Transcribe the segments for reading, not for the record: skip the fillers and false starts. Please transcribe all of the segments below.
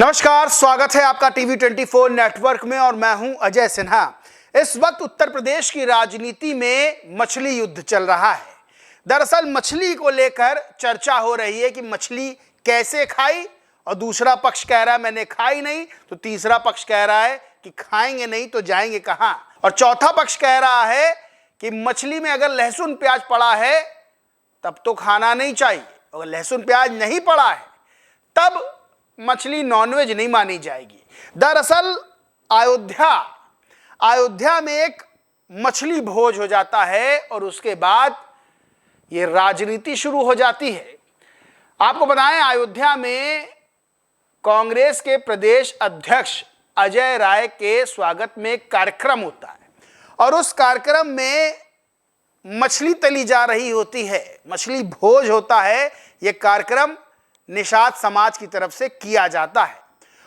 नमस्कार, स्वागत है आपका टीवी 24 नेटवर्क में और मैं हूं अजय सिन्हा। इस वक्त उत्तर प्रदेश की राजनीति में मछली युद्ध चल रहा है। दरअसल मछली को लेकर चर्चा हो रही है कि मछली कैसे खाई, और दूसरा पक्ष कह रहा है मैंने खाई नहीं, तो तीसरा पक्ष कह रहा है कि खाएंगे नहीं तो जाएंगे कहां, और चौथा पक्ष कह रहा है कि मछली में अगर लहसुन प्याज पड़ा है तब तो खाना नहीं चाहिए, अगर लहसुन प्याज नहीं पड़ा है तब मछली नॉनवेज नहीं मानी जाएगी। दरअसल अयोध्या में एक मछली भोज हो जाता है और उसके बाद ये राजनीति शुरू हो जाती है। आपको बताएं, अयोध्या में कांग्रेस के प्रदेश अध्यक्ष अजय राय के स्वागत में एक कार्यक्रम होता है और उस कार्यक्रम में मछली तली जा रही होती है, मछली भोज होता है। यह कार्यक्रम निषाद समाज की तरफ से किया जाता है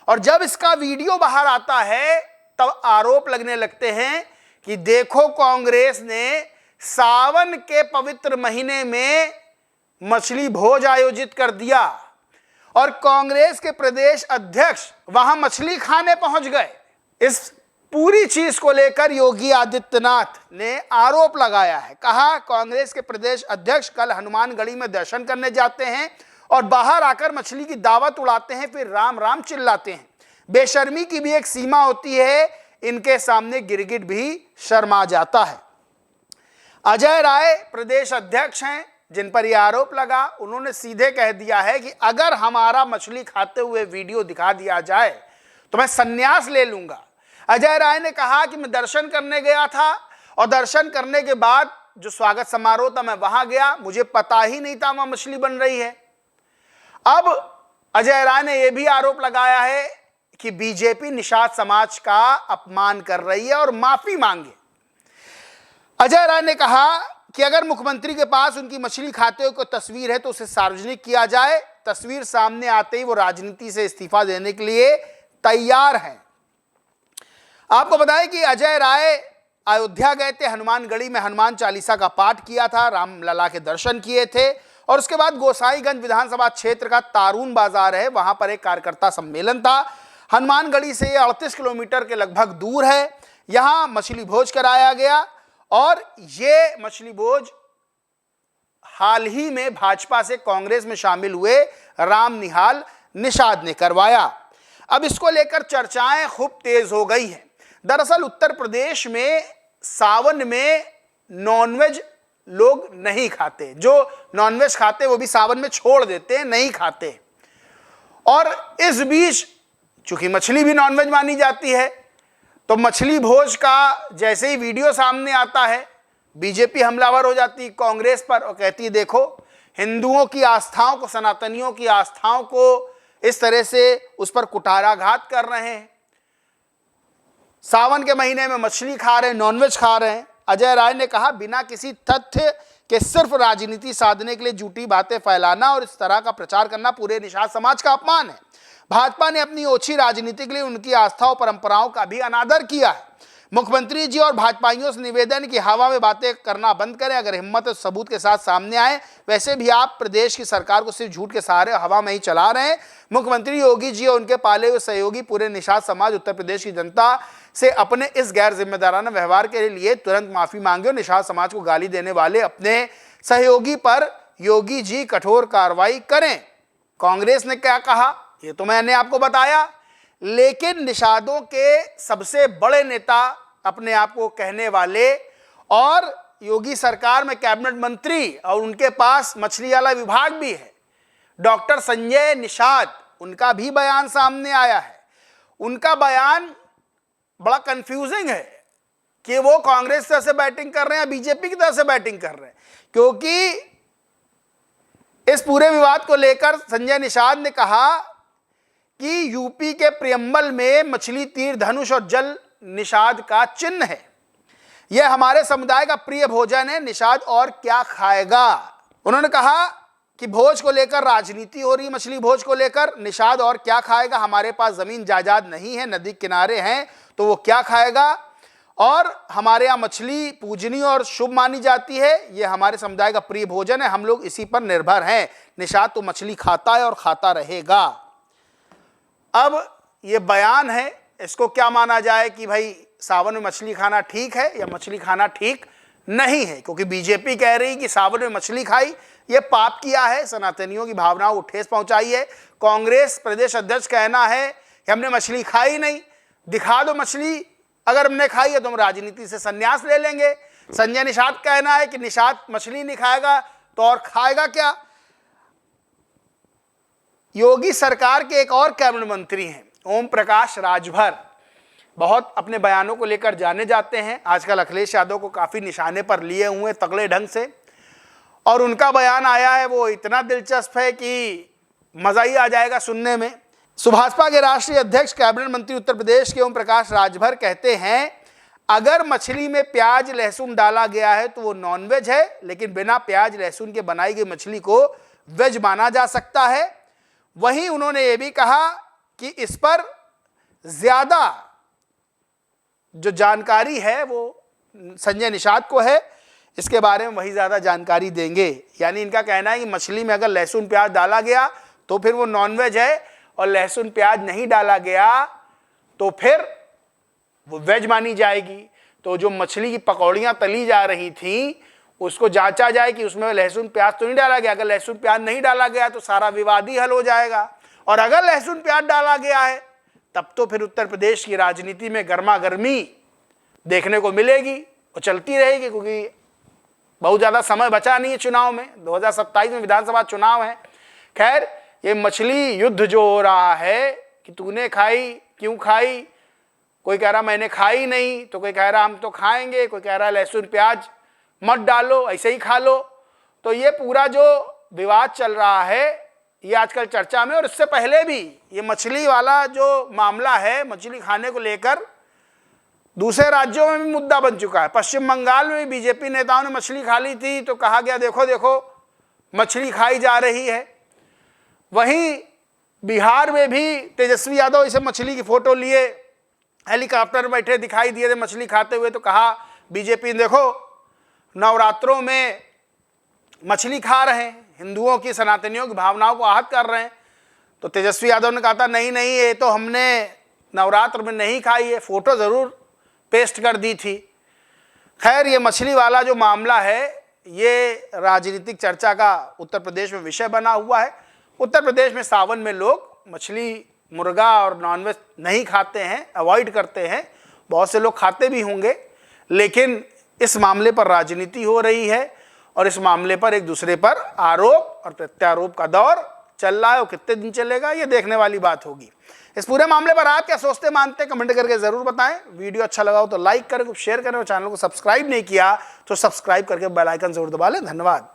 और जब इसका वीडियो बाहर आता है तब आरोप लगने लगते हैं कि देखो कांग्रेस ने सावन के पवित्र महीने में मछली भोज आयोजित कर दिया और कांग्रेस के प्रदेश अध्यक्ष वहां मछली खाने पहुंच गए। इस पूरी चीज को लेकर योगी आदित्यनाथ ने आरोप लगाया है। कहा कांग्रेस के प्रदेश अध्यक्ष कल हनुमानगढ़ी में दर्शन करने जाते हैं और बाहर आकर मछली की दावत उड़ाते हैं, फिर राम राम चिल्लाते हैं। बेशर्मी की भी एक सीमा होती है, इनके सामने गिरगिट भी शर्मा जाता है। अजय राय प्रदेश अध्यक्ष हैं जिन पर यह आरोप लगा, उन्होंने सीधे कह दिया है कि अगर हमारा मछली खाते हुए वीडियो दिखा दिया जाए तो मैं संन्यास ले लूंगा। अजय राय ने कहा कि मैं दर्शन करने गया था और दर्शन करने के बाद जो स्वागत समारोह था मैं वहां गया, मुझे पता ही नहीं था वहां मछली बन रही है। अब अजय राय ने यह भी आरोप लगाया है कि बीजेपी निषाद समाज का अपमान कर रही है और माफी मांगे। अजय राय ने कहा कि अगर मुख्यमंत्री के पास उनकी मछली खाते हुए कोई तस्वीर है तो उसे सार्वजनिक किया जाए। तस्वीर सामने आते ही वो राजनीति से इस्तीफा देने के लिए तैयार हैं। आपको बताएं कि अजय राय अयोध्या गए थे, हनुमानगढ़ी में हनुमान चालीसा का पाठ किया था, रामलला के दर्शन किए थे और उसके बाद गोसाईगंज विधानसभा क्षेत्र का तारून बाजार है, वहां पर एक कार्यकर्ता सम्मेलन था। हनुमानगढ़ी से 38 किलोमीटर के लगभग दूर है। यहां मछली भोज कराया गया और ये मछली भोज हाल ही में भाजपा से कांग्रेस में शामिल हुए राम निहाल निषाद ने करवाया। अब इसको लेकर चर्चाएं खूब तेज हो गई हैं। दरअसल उत्तर प्रदेश में सावन में नॉनवेज लोग नहीं खाते, जो नॉनवेज खाते वो भी सावन में छोड़ देते हैं, नहीं खाते। और इस बीच चूंकि मछली भी नॉनवेज मानी जाती है तो मछली भोज का जैसे ही वीडियो सामने आता है बीजेपी हमलावर हो जाती कांग्रेस पर और कहती है देखो हिंदुओं की आस्थाओं को, सनातनियों की आस्थाओं को इस तरह से उस पर कुठाराघात कर रहे हैं, सावन के महीने में मछली खा रहे हैं, नॉनवेज खा रहे हैं। अजय राय ने कहा बिना किसी तथ्य के सिर्फ राजनीति साधने के लिए झूठी बातें फैलाना और इस तरह का प्रचार करना पूरे निषाद समाज का अपमान है। भाजपा ने अपनी ओछी राजनीति के लिए उनकी आस्था और परंपराओं का भी अनादर किया है। मुख्यमंत्री जी और भाजपाइयों से निवेदन कि हवा में बातें करना बंद करें, अगर हिम्मत और सबूत के साथ सामने आए। वैसे भी आप प्रदेश की सरकार को सिर्फ झूठ के सहारे हवा में ही चला रहे हैं। मुख्यमंत्री योगी जी और उनके पाले हुए सहयोगी पूरे निषाद समाज उत्तर प्रदेश की जनता से अपने इस गैर जिम्मेदाराना व्यवहार के लिए तुरंत माफी मांगे और निषाद समाज को गाली देने वाले अपने सहयोगी पर योगी जी कठोर कार्रवाई करें। कांग्रेस ने क्या कहा ये तो मैंने आपको बताया, लेकिन निषादों के सबसे बड़े नेता अपने आप को कहने वाले और योगी सरकार में कैबिनेट मंत्री और उनके पास मछली वाला विभाग भी है, डॉक्टर संजय निषाद, उनका भी बयान सामने आया है। उनका बयान बड़ा कंफ्यूजिंग है कि वो कांग्रेस से बैटिंग कर रहे हैं या बीजेपी की तरफ से बैटिंग कर रहे हैं, क्योंकि इस पूरे विवाद को लेकर संजय निषाद ने कहा कि यूपी के प्रियम्बल में मछली, तीर धनुष और जल निषाद का चिन्ह है, यह हमारे समुदाय का प्रिय भोजन है, निषाद और क्या खाएगा। उन्होंने कहा कि भोज को लेकर राजनीति हो रही, मछली भोज को लेकर, निषाद और क्या खाएगा, हमारे पास जमीन जायदाद नहीं है, नदी किनारे हैं तो वो क्या खाएगा, और हमारे यहाँ मछली पूजनीय और शुभ मानी जाती है, ये हमारे समुदाय का प्रिय भोजन है, हम लोग इसी पर निर्भर हैं। निषाद तो मछली खाता है और खाता रहेगा। अब ये बयान है, इसको क्या माना जाए कि भाई सावन में मछली खाना ठीक है या मछली खाना ठीक नहीं है? क्योंकि बीजेपी कह रही कि सावन में मछली खाई ये पाप किया है, सनातनियों की भावनाओं को ठेस पहुंचाई है। कांग्रेस प्रदेश अध्यक्ष कहना है कि हमने मछली खाई नहीं, दिखा दो मछली, अगर हमने खाई है तो हम राजनीति से संन्यास ले लेंगे। संजय निषाद कहना है कि निषाद मछली नहीं खाएगा तो और खाएगा क्या? योगी सरकार के एक और कैबिनेट मंत्री हैं ओम प्रकाश राजभर, बहुत अपने बयानों को लेकर जाने जाते हैं। आजकल अखिलेश यादव को काफी निशाने पर लिए हुए तगड़े ढंग से, और उनका बयान आया है वो इतना दिलचस्प है कि मजा ही आ जाएगा सुनने में। भाजपा के राष्ट्रीय अध्यक्ष कैबिनेट मंत्री उत्तर प्रदेश के ओम प्रकाश राजभर कहते हैं अगर मछली में प्याज लहसुन डाला गया है तो वो नॉनवेज है, लेकिन बिना प्याज लहसुन के बनाई गई मछली को वेज माना जा सकता है। वहीं उन्होंने ये भी कहा कि इस पर ज्यादा जो जानकारी है वो संजय निषाद को है, इसके बारे में वही ज्यादा जानकारी देंगे। यानी इनका कहना है कि मछली में अगर लहसुन प्याज डाला गया तो फिर वो नॉनवेज है, और लहसुन प्याज नहीं डाला गया तो फिर वो वेज मानी जाएगी। तो जो मछली की पकौड़ियाँ तली जा रही थी उसको जांचा जाए कि उसमें लहसुन प्याज तो नहीं डाला गया। अगर लहसुन प्याज नहीं डाला गया तो सारा विवाद ही हल हो जाएगा, और अगर लहसुन प्याज डाला गया है तब तो फिर उत्तर प्रदेश की राजनीति में गर्मा गर्मी देखने को मिलेगी और चलती रहेगी, क्योंकि बहुत ज़्यादा समय बचा नहीं है चुनाव में। 2027 में विधानसभा चुनाव है। खैर, ये मछली युद्ध जो हो रहा है कि तूने खाई क्यों खाई, कोई कह रहा मैंने खाई नहीं, तो कोई कह रहा हम तो खाएंगे, कोई कह रहा लहसुन प्याज मत डालो ऐसे ही खा लो। तो ये पूरा जो विवाद चल रहा है ये आजकल चर्चा में, और इससे पहले भी ये मछली वाला जो मामला है, मछली खाने को लेकर दूसरे राज्यों में भी मुद्दा बन चुका है। पश्चिम बंगाल में भी बीजेपी नेताओं ने मछली खा ली थी तो कहा गया देखो देखो मछली खाई जा रही है। वहीं बिहार में भी तेजस्वी यादव इसे मछली की फोटो लिए हेलीकॉप्टर में बैठे दिखाई दिए थे मछली खाते हुए, तो कहा बीजेपी देखो नवरात्रों में मछली खा रहे हैं, हिंदुओं की सनातनियों की भावनाओं को आहत कर रहे हैं। तो तेजस्वी यादव ने कहा था नहीं नहीं ये तो हमने नवरात्र में नहीं खाई है, फोटो ज़रूर पेस्ट कर दी थी। खैर, ये मछली वाला जो मामला है ये राजनीतिक चर्चा का उत्तर प्रदेश में विषय बना हुआ है। उत्तर प्रदेश में सावन में लोग मछली, मुर्गा और नॉनवेज नहीं खाते हैं, अवॉइड करते हैं। बहुत से लोग खाते भी होंगे, लेकिन इस मामले पर राजनीति हो रही है और इस मामले पर एक दूसरे पर आरोप और प्रत्यारोप का दौर चल रहा है। और कितने दिन चलेगा ये देखने वाली बात होगी। इस पूरे मामले पर आप क्या सोचते मानते कमेंट करके जरूर बताएं। वीडियो अच्छा लगा हो तो लाइक करें, शेयर करें, और चैनल को सब्सक्राइब नहीं किया तो सब्सक्राइब करके बेल आइकन जरूर दबा लें। धन्यवाद।